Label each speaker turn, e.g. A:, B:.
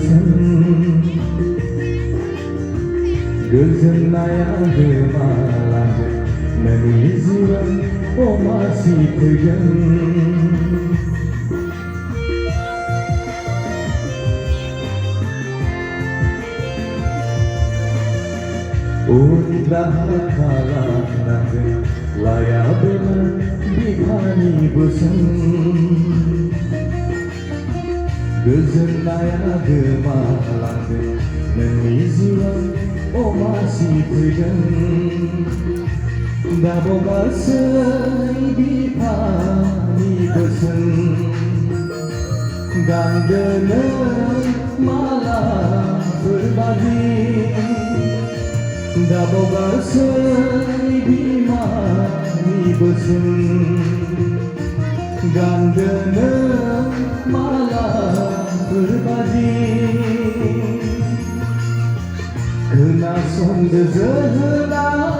A: boson गोजोननाया गोमालांगोन नोंनि जिउआव अमासि फैगोन उनदाहा खालामनांगोन लायाबोला बिखानि बोसोन गोजोननाया गोमालांगोन नोंनि जिउआव अमासि फैगोन दाबावगासै बिफानि बोसोन गानदोनो मालाफोर बादि दाबावगासै बिमानि बोसोन गानदोनो मालाफोर बादि खोनासंदो जोहोलाव